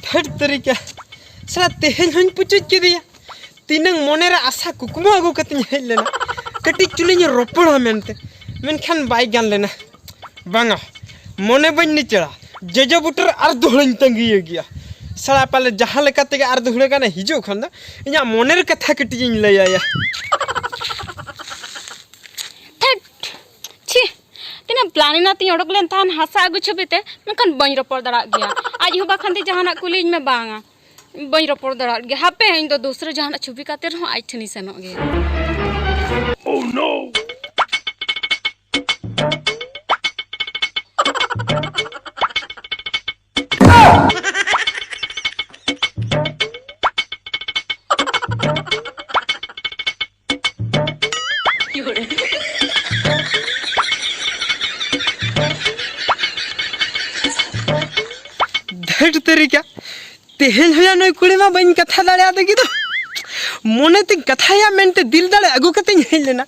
ढेर तरीका साला तेहन हन पुचुच के दिया तीनंग मोने रे आशा कुकुमा अगु कतिन हेल लेना कटी चुलिन रोपड़ मेनते मेनखान बाय गान लेना बांगा मोने बन नि चढ़ा जेजो बुटर आर दुहड़न तंगी गया साला पाले जहां लेका तेगे आर दुहड़े गाने हिजो खन द इया मोने रे कथा कटी इन लय आया छी तिना प्लान ना ती ओडक लेन तान हासा अगु छबिते मेनखान बन रोपड़ दड़ा गया आज हो बाखन ती जहाना कुली में बांगा बन रोपड़ दड़ा गया हापे इन दो दूसरे जहाना छुबी काते रहो आज ठनी सनो गया ओह नो ढेर तरीका तेहन होया नय कुड़ी मा बन कथा दाड़ा दगी तो मोने ते कथाया मेनते दिल दाड़े अगु कते हेल लेना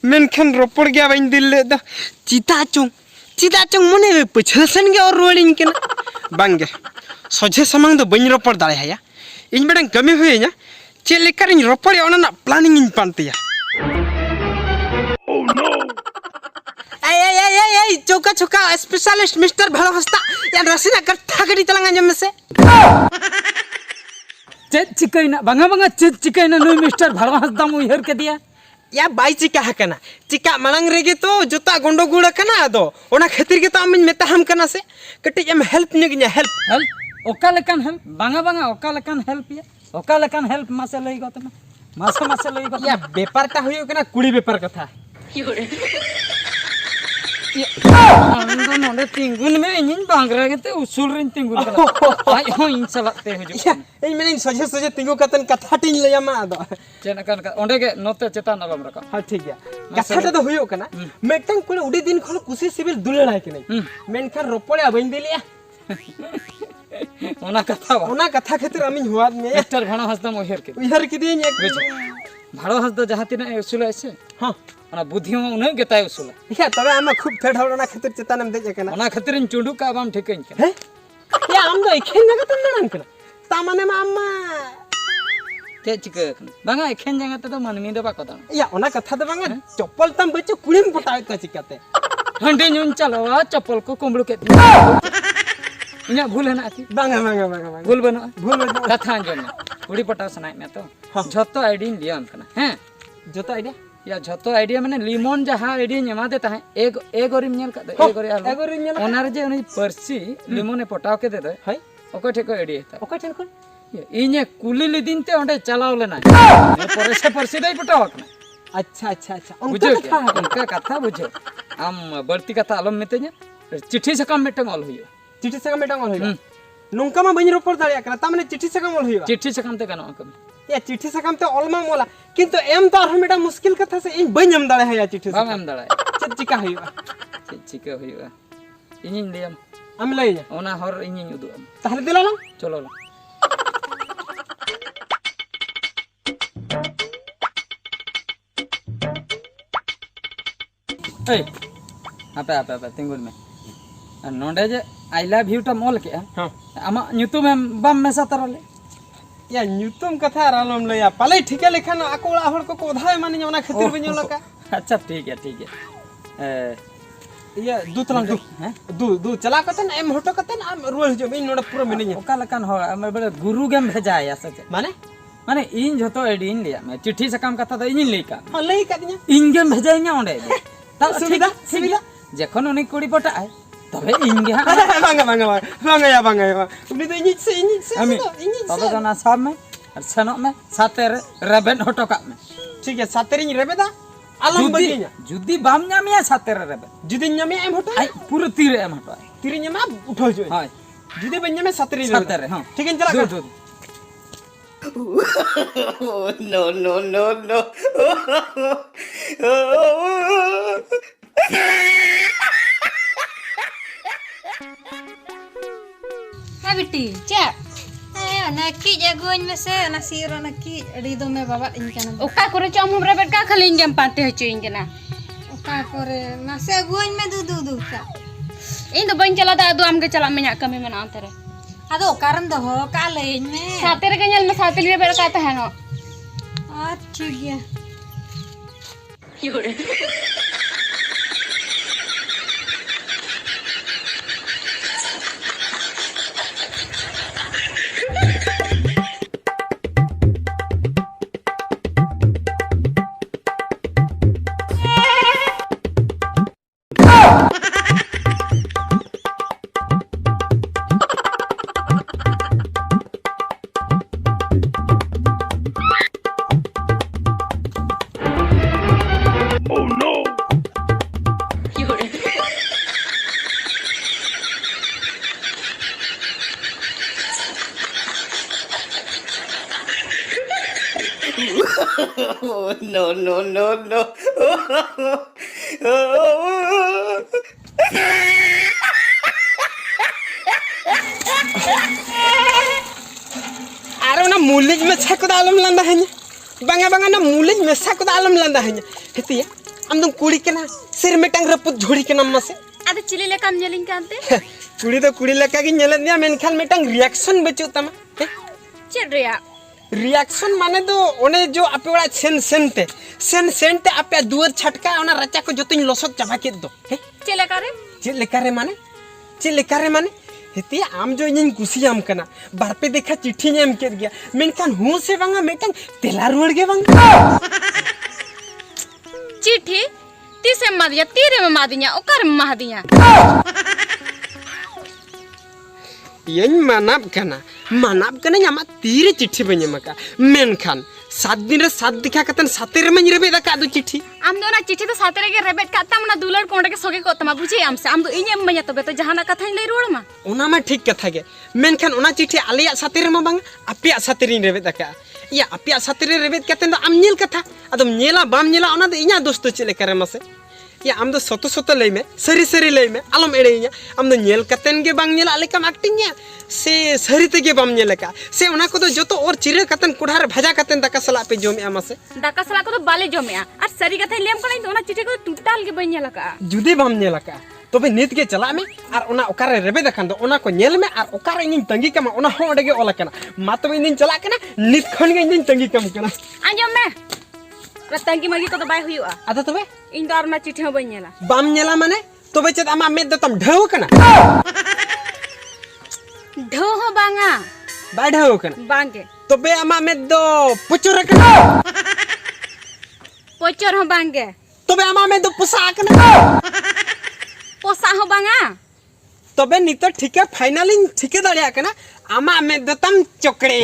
मेनखान रोपड़ गया बन दिल ले द चिता चुंग मोने पछलसन गे और रोलिन केना बांगे सोझे समंग दो बन रोपड़ दाड़े हया इन बडन कमी होयना चे लेकर इन रोपड़ ओना प्लानिंग इन पानतिया ओह नो ए चौका चौका स्पेशलिस्ट मिस्टर भलो हस्ता या रसीना कट्ठा कड़ी तलंगा जम से चेत चिकैना बांगा बांगा चेत चिकैना नुई मिस्टर भलो हस्ता मु उहर के दिया या बाई चिका हकना चिका मांग रेगे तो जोता गोंडो गुड़ा कना दो ओना खातिर के तो आमिन मेता हम कना से कटी एम हेल्प निग냐 हेल्प ओका लेकान हेल्प बांगा बांगा ओका लेकान हेल्प या ओका लेकान हेल्प मासे लई गतमा मासे लई गतमा या बेपारटा होयो कना कुड़ी बेपार कथा अंदो नोडे तिंगुन में इन बांगरा के ते उसूल रिन तिंगुन कला आई हो इन सलाते हो जो ए मेनिन सोजे सोजे तिंगु कतन कथा टिन लया मा दो चेना कान ओंडे के नोते चेता नलम रका हां ठीक गया कथा तो होयो कना मेटन कुड़ी उडी दिन खल कुसी सिविल दुलेला के नहीं मेनखान रोपड़े बन दिलिया ओना कथा खातिर आमिन हुआ में मिस्टर भाणो हस्ता मोहर के दिन एक भाड़ो हस्ता जहां तिना उसूल आइसे हां ओना बुद्धि में उन्हें गेताय उसूल या तबे आमा खूब फेड होना खातिर चेतानम दे कना ओना खातिर चुंडू का बाम ठेकइन के हे या आम दो एखेन जगह तन नाम कना ता माने मा अम्मा ते चिके बांगा एखेन जगह ते तो मनमी दे बाको दा या ओना कथा दे बांगा चप्पल तम बच्चो कुड़ीम पटाय का चिकाते हंडे नुन चलो चप्पल को कुंबड़ू के इना भूल है ना आती बांगा भूल बनो कथा अंजन कुड़ी पटाव सनाय में तो झतो आईडी लिया कना हैं जोता आइडिया या झतो आइडिया माने लिमोन जहां आइडिया नमा दे ताहे एक ओरिम नेल का एक ओरि नेल ओनार जे उनी पर्सी लिमोने पटाव के दे दे हाय ओको ठेको आइडिया ता ओका ठेन कोन इने कुली लिदिन ते ओंडे चलाव लेना परे से पर्सी दई पटाव कना अच्छा उनका कथा बुझो आम बर्ती कथा आलम मिते냐 चिट्ठी से काम मेटंग ऑल हुयो चिट्ठी से मेटंग ऑल हुयो नोंका मा बइन रोपड़ दाड़िया कना ता माने चिट्ठी से काम ऑल हुयो चिट्ठी से काम ते गनो कम या चिट्ठी से काम ते ऑलमा मोला किंतु एम तो आर मेटा मुश्किल कथा से इन बइन हम दाड़े है चिट्ठी से बाम हम दाड़े चिट्ठिका हुयो चिट्ठिका हुयो इनिन लियम हम लई जा ओना हर इनिन उदु ताहले दिलाला चलो ला ए आपे तिंगुल में नोंडे जे आई लव यू टा मोल के हां आमा न्यूतुम बम मेसा तरले या न्यूतुम कथा रालम लया पाले ठीके लेखन आकोला हर को कोधाय माने ओना खातिर बइन लका अच्छा ठीक है ये दू तलंग हैं दू चला कतन एम होटो कतन आम रोल जो इन नोडे पूरा मिनिया ओका लकन हो हमर बड़े गुरु गेम भेजाय सच माने इन झतो एडिन लिया मैं चिट्ठी से काम कथा तो इन लेका हां लई का दिया इन गेम भेजाइnya ओंडे ता सुविधा जखन उनी कुड़ी पटा आय तबे इन गे बांगा या उनी तो इनिच से हमें तबे जना साब में और सनो में सातेर रेबेन होटो का में ठीक है सातेरिन रेबेदा आलम बगिया जुदी बाम न्यामिया सातेर रेबे जुदी न्यामिया एम होटो आई पूरा तीर एम होटो तीर न्यामा उठो जो हां जुदी बन्या में सातेरिन सातेर हां ठीक है चला दो no. Hai bitti, cek. Ayo na ᱚᱱᱟ ᱠᱤᱡ ᱟᱹᱜᱩᱣᱟᱹᱧ ᱢᱮᱥᱮ ᱚᱱᱟ ᱥᱤᱨ ᱚᱱᱟ ᱠᱤᱡ ᱟᱹᱰᱤ ᱫᱚᱢᱮ ᱵᱟᱵᱟᱫ ᱤᱧ ᱠᱟᱱᱟ ᱚᱠᱟ ᱠᱚᱨᱮ ᱪᱚ ᱟᱢ ᱨᱮᱵᱮᱴ ᱠᱟ ᱠᱷᱟᱹᱞᱤ ᱤᱧ ᱜᱮᱢ ᱯᱟᱱᱛᱮ ᱦᱚᱪᱚᱭᱤᱧ ᱠᱟᱱᱟ ᱚᱠᱟ ᱠᱚᱨᱮ ᱢᱟᱥᱮ ᱟᱹᱜᱩᱣᱟᱹᱧ ᱢᱮ ᱫᱩ ᱠᱟ ᱤᱧ ᱫᱚ ᱵᱟᱹᱧ ᱪᱟᱞᱟᱣ ᱫᱟ ᱟᱫᱚ ᱟᱢ ᱜᱮ ᱪᱟᱞᱟᱜ ᱢᱮ ᱤᱧᱟᱹᱜ ᱠᱟᱹᱢᱤ ᱢᱮᱱᱟᱜᱼᱟ ᱚᱱᱛᱮ ᱨᱮ ᱟᱫᱚ ᱚᱠᱟᱨᱮᱢ ᱫᱚᱦᱚ ᱠᱟᱜ ᱞᱟᱹᱭᱟᱹᱧ ᱢᱮ ᱥᱟᱛᱮ ᱨᱮᱜᱮ ᱧᱮᱞ ᱢᱮ ᱥᱟᱛᱮ ᱨᱮᱵᱮᱴ ᱠᱟ ᱛᱟᱦᱮᱱᱚᱜ ᱟᱨ ᱴᱷᱤक गया Oh no! No, no, no, no. Araw na mulig mesa ko dalam landahan niya. Banga na mulig mesa ko dalam landahan niya. Heti ya, am dong kuri kena sir metang raput jhori kena mase. ada cili le kam nyelin kante Kuri do kuri leka ki nyelat dia menkan metang reaction becu tama. ced rea reaction माने तो ओने जो आपे वाला सेन ते आपे दुआर छटका ओना रचा को जतिन लसत चाबा के दो हे चले करे चे लेकारे माने हेती आम जो इन कुसियाम कना बारपे देखा चिट्ठी ने एम के गया मेनकान हूं से बांगा मेटंग तेला रुड़ गे बांगा चिट्ठी तीसे मादिया तीरे में मादिया ओकर में मादिया यन मानब कना ᱧᱟᱢᱟ तीरे चिट्ठी बने मका मेनखान 7 दिन रे 7 दिखा कतन 7 रे मन रेबे दका दो चिट्ठी आम दो ना चिट्ठी तो सातरे के रेबेट काता मना दुलर कोंडे के सोगे को तमा बुझे आम से आम दो इने मया तबे तो जहाना कथा लई रोड़ मा ओना मा ठीक कथा गे मेनखान ओना चिट्ठी आलिया 7 रे मा बांग आपिया 7 रे रेबे दका या आपिया 7 रे रेबे कतन दो आम नेल कथा अदम नेला बाम नेला ओना दो इना दोस्त चले करे मसे या आम दो सतो लई में सरी लई में आलम एड़ेया आम दो नेल कतन गे बांग नेला आले कम एक्टिंग या से सरी ते गे बाम नेलका से ओना को दो जतो और चिरे कतन कुढ़ार भजा कतन दका सला पे जोमे आमासे दाका सला को तो बाले जोमेया और सरी कथा लेम कनै तो ओना चिट्ठी को टूटाल के बन नेलका जुदी बाम नेलका तबे नित के चला में और ओना ओकारे रेबे दखान दो ओना को नेल में और ओकारे इन तंगी कमा ओना हो ओडे गे ओला कना मा तबे इन चला कना नित खन गे इन तंगी कम कना आंजम में रतंगी मगी को तो बाय हुआ आदा तबे इन दो और ना चिट्ठी बन नेला बाम नेला माने तबे चत आमा में द तम ढव कना ढो हो बांगा बा ढव कना बांगे तबे आमा में दो पुचुर कना पोचर हो बांगे तबे आमा में दो पुसा कना पोसा हो बांगा तबे नितो ठीक है फाइनली ठीक है दड़िया कना आमा में दो तम चोकड़े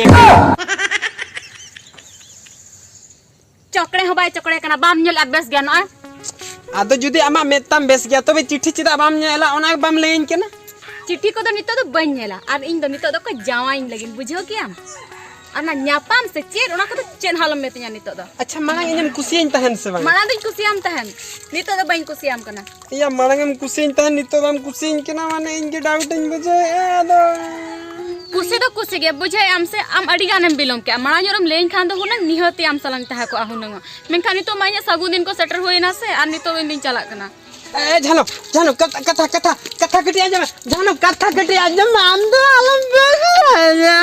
चोकड़े हो बाय चोकड़े कना बाम नेल अभ्यास ज्ञान आ आदो जुदी आमा में तम बेस गया तबे चिट्ठी चिदा बाम नेला ओना बाम लेइन कना चिट्ठी को तो नितो तो बन नेला और इन दो नितो को जावाइन लगिन बुझो कि हम अना न्यापाम से चेर ओना को तो चेन हालम में तया नितो दो अच्छा मांग इनम कुसियन तहन से बांग माना दिन कुसियाम तहन नितो दो बन कुसियाम कना या मांगम कुसियन तहन नितो बाम कुसियन केना माने इनके डाउट इन बुझे आदो कुसे तो कुसे गे बुझे आम से आम अड़ी गानम बिलोम के माना जोरम लेन खान दो हुना निहती आम सलंग तहा को आहुनंग मेनखान नितो माया सगु दिन को सेटर होइना से और नितो दिन चला कना ए जानो कथा कटी आजम जानो कथा कटी आजम आम दो आलम बेगया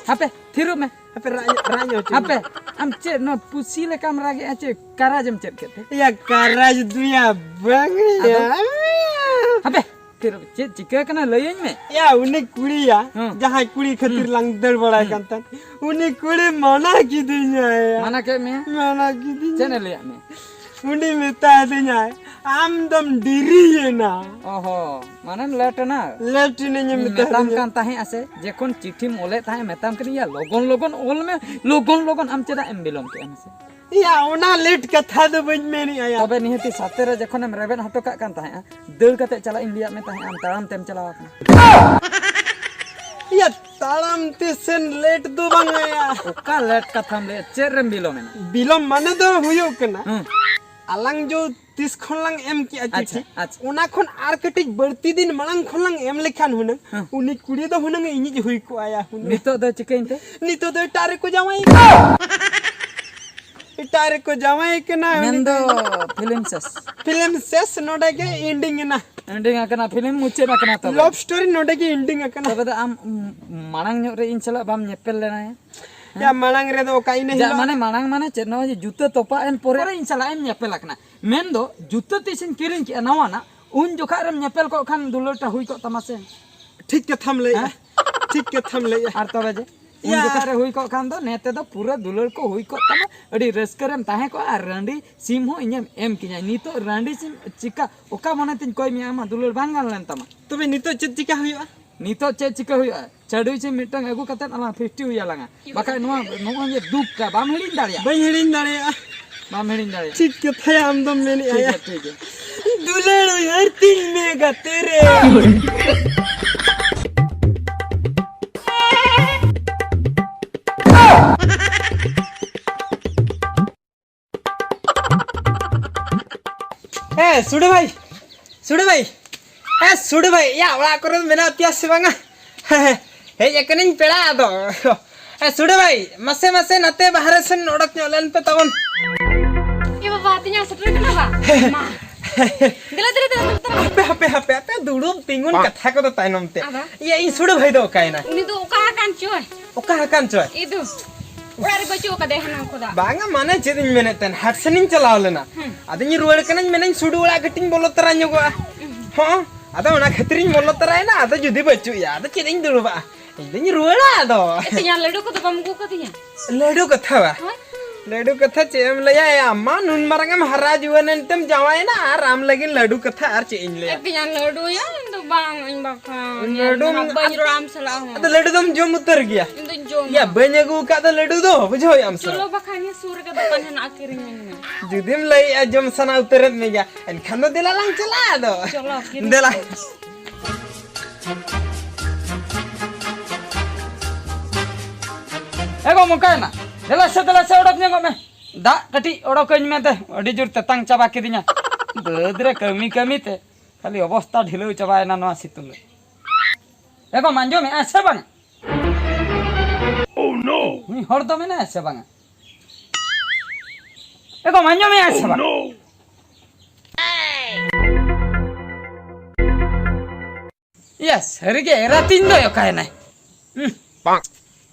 हापे थिरु में पे राजो हापे हम चे न पुसी ले काम रागे आचे कराजम चेक केते या कराज दुया बंगया हापे थिरु चे चिका कना लयन में या उन्हें कुड़ी या जहां कुड़ी खातिर लंग दड़ बड़ा कंतन उन्हें कुड़ी मना की दिया है माना के में मना की दी चने ले में उन्हें में ता दिया है आम दम डिरी है ना ओहो माने लेट ना लेट नहीं में मेताम कान ताहे आसे जेकोन चिट्ठी मोले ताहे मेताम करी या लोगन ओल में लोगन हम चेदा एम बिलोम के हमसे या ओना लेट कथा दो बज में नहीं आया तबे निहती साते रे जखन हम रेबेन हटो का कान ताहे दड़ कते चला इंडिया में ताहे आम ताराम तेम चलावा या ताड़ाम ते सेन लेट दो बांगाया ओका लेट कथाम ले चेरम बिलोमेना बिलम माने दो हुयो कना आलांग जो 30 खनलांग एम की अच्छा, आची अच्छा। उना खन आर कटिक बढ़ती दिन मांग खनलांग एम लेखान हुनंग उनी कुड़ी दो हुनंग इनी हुई को आया हुनंग नितो दो चिकइनते नितो दो टारे को जावाई टारे को जावाई कना मेंदो फिल्म सेस नोडे के एंडिंग ना एंडिंग अकना फिल्म मुचे अकना तो लव स्टोरी नोडे के एंडिंग अकना तबे आम मानंग ᱧᱚᱜ रे इन चला बाम नेपेल लेना या मानंग रे दो काई नहीं जा माने मानंग माने चेनो जुतो तोपा एन पोरे इन चला एम नेपेल अकना मेन दो जुतो तिसिन किरिन के नवाना उन जोखा रे नेपेल को खान दुलटा हुई को तमासे ठीक के थम ले ठीक के थम ले आर तबे जे उन जोखा रे हुई को खान दो नेते दो पूरा दुलर को हुई को तमा अडी रस्करम ताहे को आर रंडी सिम हो इᱧ एम किया नितो रंडी सिम चिका ओका माने तिन कोई मी आमा दुलर बांगाल लेन तमा तबे नितो चिका हुआ नितो चे चिका हुआ चढ़ुई से मिटंग अगु कतन अला 50 हुई लगा बाका नुआ नुआ ये दुख का बाम हिड़िन दाड़िया बई हिड़िन दाड़िया बाम हिड़िन दाड़िया ठीक के थे हम दम में नहीं आया ठीक है दुलड़ हर तीन में गा तेरे ए सुड़े भाई या वड़ा करे मेना अत्यास से बांगा हे एकनिन पेड़ा दो ए सुड़े भाई मसे मसे नते बाहर से नोडक ᱧᱚᱞᱮᱱ पे तवन ये बाबा तिnya सटर कना बा मा दिला हपे दुड़ुम तिंगुन कथा को तो ताइनम ते ये इ सुड़े भाई दो कायना उनी तो ओका कान चोय ओका हकान चोय इदु उड़ारे बचो का देहना खुदा बांगा माने चेदिन मेनेतन हटसनिन चलाव लेना अदिन रुवाड़ कनन मेनन सुडु ओड़ा गटिन बोलो तरा ᱧᱚᱜᱚ हां अदा ओना खतरिन बोलो तरायना अदा जुदी बचु या अदा चेदिन दुड़बा इदिन रुवाड़ा अदो तिnya लड्डू को तो बमगु को दिया लड्डू कथा बा लड्डू कथा चेम लया अम्मा नुन मारंगम हरा जुवनंतम जावायना राम लगिन लड्डू कथा आर चेइन ले तिnya लड्डू या तो बांग इन बाखा लड्डू बई राम सला हो अदा लड्डू दम जम उतर गया इन तो जो या बनेगु का द लड्डू दो बुझो याम से चलो बखानी सूर के दुकान है ना किरिन में जुदिम लई जम सना उतरत में गया एन खनो दिला लंग चला दो चलो दिला एगो मुकायना देला से ओडक ᱧᱚᱜᱚ में दा कटी ओडकኝ में ते अडी जोर ततांग चाबा किदिया बदरे कमी ते खाली अवस्था ढिलौ चाबायना नवा सितुल एगो मांजो में ऐसे बांग Oh no! नि हर दो में ऐसे बांग एगो मांजो में ऐसे Oh बांग no! यस हरिगे रातिन दो यकायना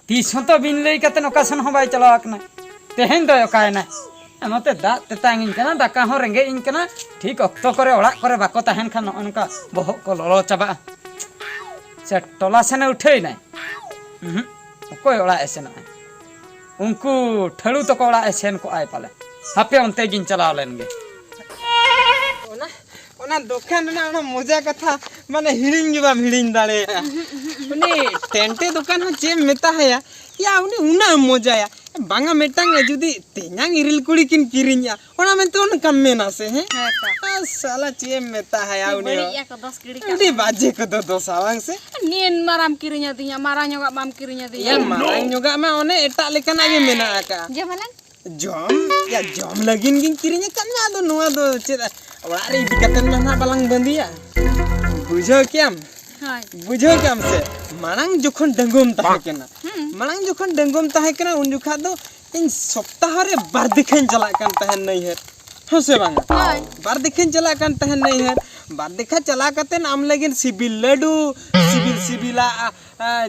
तीस तो बिन लई कतन ओकासन हो बाय चलाव कना तेहेन दो यकायना नते दा तेतांग इन कना दाका हो रेंगे इन कना ठीक अक्तो करे ओड़ा करे बाको ताहेन खान अनका बहक को ललो चाबा से टोला सेने उठे ना कोई ओड़ा एसे ना उनको ठड़ू तो को ओड़ा एसेन को आय पाले हापे उनते गिन चलाव लेनगे ओना दुकान ना ओना मजा कथा माने हिड़िन गे बाम हिड़िन दाड़े उनी टेंटे दुकान हो जे मेता है या उनी उना मजा या बांगा मेटांग जुदी तेन्यां इरिल कुड़ी किन किरिnya ओना में तो उन कम में ना से है साला चे मेता है या उनी बड़ी या को 10 किड़ी उनी बाजे को दो सावांग से नीन माराम किरिnya दिया मारा ᱧᱚᱜᱟ बाम किरिnya दिया या मारांग ᱧᱚᱜᱟ मा ओने एटा लेकन आगे मेना का जमलन जम लगिन गिन किरिnya kan ना दो नुआ दो चे ओड़ा रे दिकतन ना बालांग बंदिया बुझो क्याम हाय बुझो क्याम से मारांग जोखन डंगोम ताहे केना मारांग जोखन डंगोम ताहे केना उन जुखा दो इन सप्ताह रे बार दिखन चला कान ताहे नहीं है हो से बांग हाय बार दिखन चला कान ताहे नहीं है बार देखा चला कते नाम लगिन सिबिल लड्डू सिबिला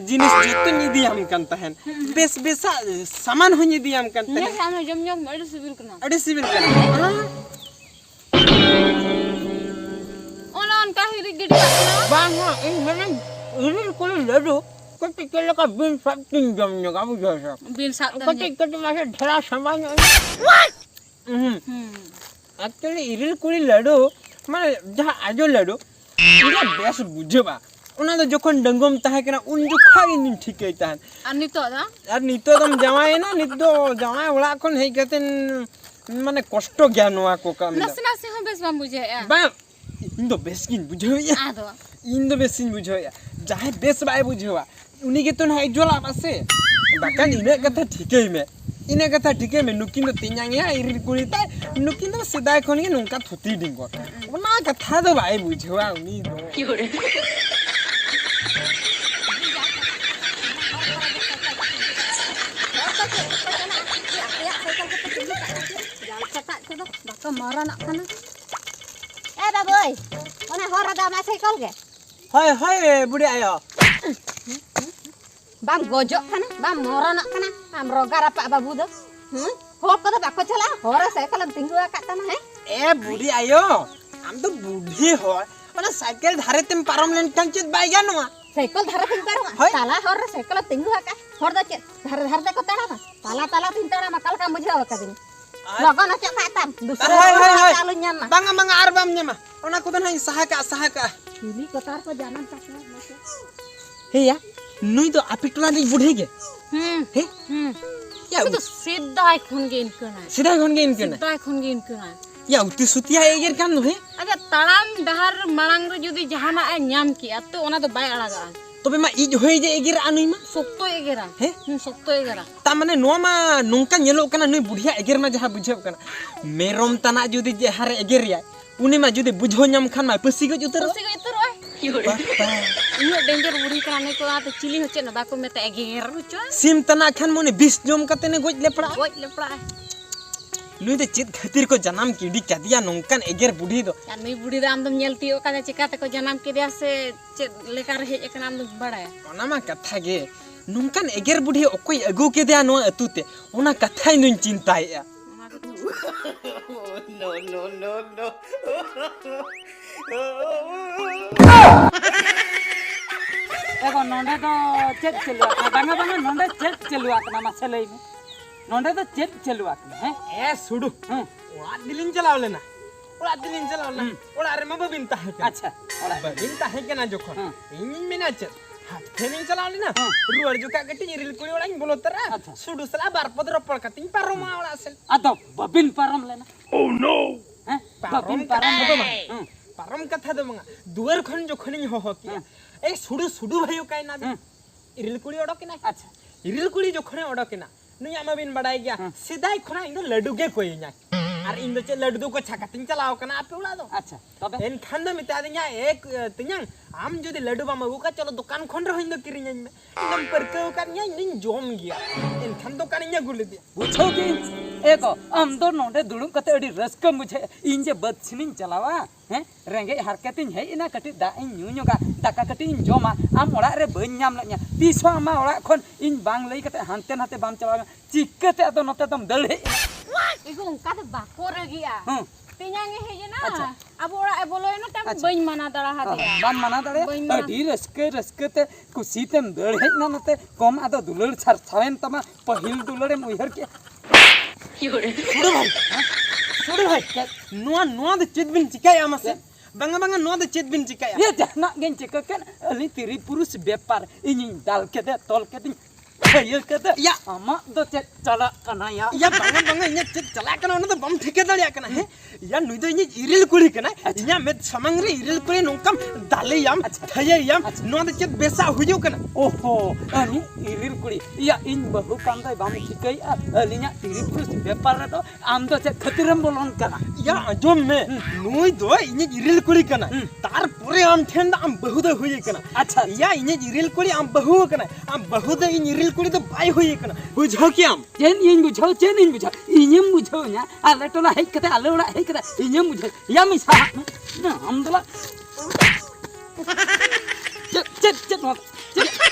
जिनिस जतो निदी हम कान ताहे बेस बेसा सामान हो निदी हम कान ताहे ने सानो जम अड़ी सिबिल कना अड़ी सिबिल कान ओना का हिरी गिड़ी कना बांग इन मने इरिल कोली लड्डू कति केला का बिन सब तीन जम ᱧᱚᱜᱟ बुझो से बिन सात कति मासे ढेरा सामान एक्चुअली इरिल कुड़ी लड्डू माने जहां आजो लड्डू इरा बेस बुझबा ओना तो जखन डंगम ताहे केना उन जुखा इन ठीक है तान अनि तो दा और नितो दम जमाए ना नितो जमाए ओला कोन हे कतेन माने कष्ट ज्ञानवा को काम नसना से हम बेस बाम बुझे बा इन दो बेस किन बुझाया आदो इन दो बेस किन बुझाया जहां बेस बाय बुझावा उनी के तो ना जोला मासे बाकान इने कथा ठीकई में इने कथा ठीकई में नुकिन दो तियांगिया इरिल कुड़ीता नुकिन दो सिदाय खन के नोंका थुती डिंगो ओना कथा दो बाय बुझावा उनी दो Baka marah nak kana. Baboy. Mana hor ada ma cycle ke? हाय हाय बुढ़े आयो Bam gojok kana, bam marah nak kana. Am rogar apa babu do? Hor ko do bako chala. Hor cycle am tinggu akat tanah he. ए बुढ़ी आयो हम तो बुढ़ी हो ओना cycle धारे तेम पारम लेन कंचित बाइगा नवा Cycle dhara ting paru. Tala hor cycle tinggu akat. Hor do chet. Dhar de ko tana ba. Tala ting tana makal kam bujha akat ini. Logon aja patam. Dusra calu nyama. banga banga arbam nyama ओना को दन सहाका Ini kotar ko jalan tak. हे या नुई तो आपिटला दी बुढ़ी के हे या तो सिद्धाय खुन gain करना सीधा खन के इनके ना सिद्धाय खुन गेन करना या उती सुतिया एगर कान नो हे अच्छा तड़ाम डहर मड़ांग रे जुदी जहाना ए ᱧᱟᱢ किया तो ओना तो बाय अड़ागा तबे मा इज होय जे एगर आनुई मा सोक्तो एगेरा हे सोक्तो एगेरा ता माने नो मा नोंका नेलो कना नुई बुढ़िया एगर मा जहा बुझेब कना मेरम तना जुदी जहार एगर या उनी मा जुदी बुझो ᱧᱟᱢ खान मा पसी गज उतर पसी गज उतर इयो डेंजर बुढ़ी कराने को आते चिली होचे ना बाको मेते एगेर रुचो सिम तना खान मोने 20 जम कते ने गज लेपड़ा गोज लेपड़ा नुई दे चित खातिर को जन्म किडी कदिया नोंकन एगर बुढ़ी दो या नई बुढ़ी दा आमदम नेलतियो का चिकाते को जन्म केदिया से चे लेकर हे एक नाम बड़ाया ओना मा कथा गे नोंकन एगर बुढ़ी ओकोय अगु केदिया नो अतुते ओना कथाय नुई चिंताया एगो नोंडे तो चेक चलुआ बांगा बांगा नोंडे चेक चलुआ कना मासे लई में नोंडे तो चेक चलुआ कना हैं ए सुडु ओड़ा दिलिन चलाव लेना ओड़ा दिलिन चलाव ना ओड़ा रे मा बबिन ताहे के अच्छा ओड़ा बबिन ताहे के ना जोखन इन मेना चे हाथ फेनिन चलाव लेना रुवर जुका गटी रिल कुड़ी ओड़ा बोलो तरा सुडु सला बार पदर पड़ कतिन पारो मा ओड़ा असल अतो बबिन परम लेना Oh no! हैं बबिन परम पारम कथा दो मंगा दुवर खन जोखन हो के ए सुडु सुडु भयो काय ना रिल कुड़ी ओड़ा के ना अच्छा रिल कुड़ी जोखन ओड़ा के ना नुई आमा बिन बड़ाई गया सिदाई खना इन लड्डू के कोई ना और इन चे लड्डू को छकातिन चलाओ कना आपे उड़ा दो अच्छा तबे एन खान दो मिता दिया एक तियांग आम जदि लड्डू बाम अगु का चलो दुकान खन रहिन दो किरिन में एकदम परके का न्या इन जोम गया एन खान दुकान न्या गुल दिया बुझो कि एको हम तो नोंडे दुडुम कते अडी रस्क मुझे इन जे बदसिनिन चलावा हैं रेंगे हरकतिन है इना कटी दा इन न्यून्योगा दाका कटी इन जोमा आम ओड़ा रे बन ᱧᱟᱢ लanya तीसो आमा ओड़ा खन इन बांग लई कते हानते नाते बाम चलावा चिकते अदो नते तम दल हे इको उनका तो बाको रगिया तियांगे हे जे ना अब ओड़ा ए बोलोय ना तम बइन माना दड़ा हातिया बाम माना दड़े अडी रस्के रस्केते कुसीतेम दल हे ना नते कम अदो दुलड़ छर छावेन तमा पहिल दुलड़े उहर के छोड़ो भाई नुआ नुआ दे चित बिन चिकाय आमासे बंगा बंगा नुआ दे चित बिन चिकाय ये जहना गेन चिककन अली तिरी पुरुष व्यापार इनि दाल के दे तोल के दिन ये कते या अमा दो चला कना या बंगा बंगा इने चित चला कना ओना तो बम ठिके दड़िया कना है या नुई दो इने इरिल कुड़ी कना इया में समंग रे इरिल कुड़ी नोकम दाले याम थये याम नुआ दे चित बेसा हुजो कना ओहो अनि इरिल कुड़ी या इन बहु कांदा बाम ठिकई अलिnya तिरी पुरुष व्यापार रे तो आम दो खतिरम बोलन कना या जो में नुई दो इने इरिल कुड़ी कना तार पूरे आम ठेन आम बहु दो हुई कना अच्छा या इने इरिल कुड़ी आम बहु कना आम बहु दो इन इरिल कुड़ी तो बाय हुई कना बुझो क्या आम जेन इन बुझो जेन इन बुझो इनिम बुझो nya आले टोला हे कते आले ओड़ा हे कते इनिम बुझो या मिसा ना हम दला चट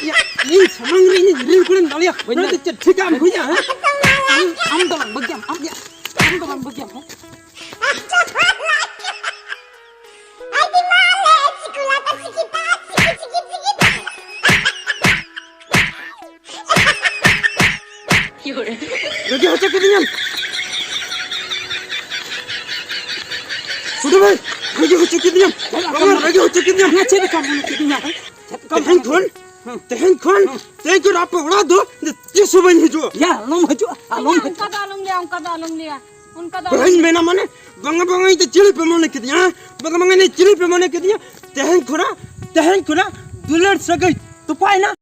या इन समंग रे इन इरिल कुड़ी दड़िया ना तो ठीक आम हुई हम दला बग्याम हम दला बग्याम लगे हो चुके दिया सुनो भाई लगे हो चुके दिया लगे हो चुके दिया ना चेक काम के दिया तेहन खोन तेज राप उड़ा दो ये सुबह ही जो या आलम हजो उनका तो आलम लिया उनका दो बहन मेना माने बंगा बंगा तो चिली पे मने के दिया बंगा बंगा ने चिली पे मने के दिया तहन खुना दुलर सगई तो पाए ना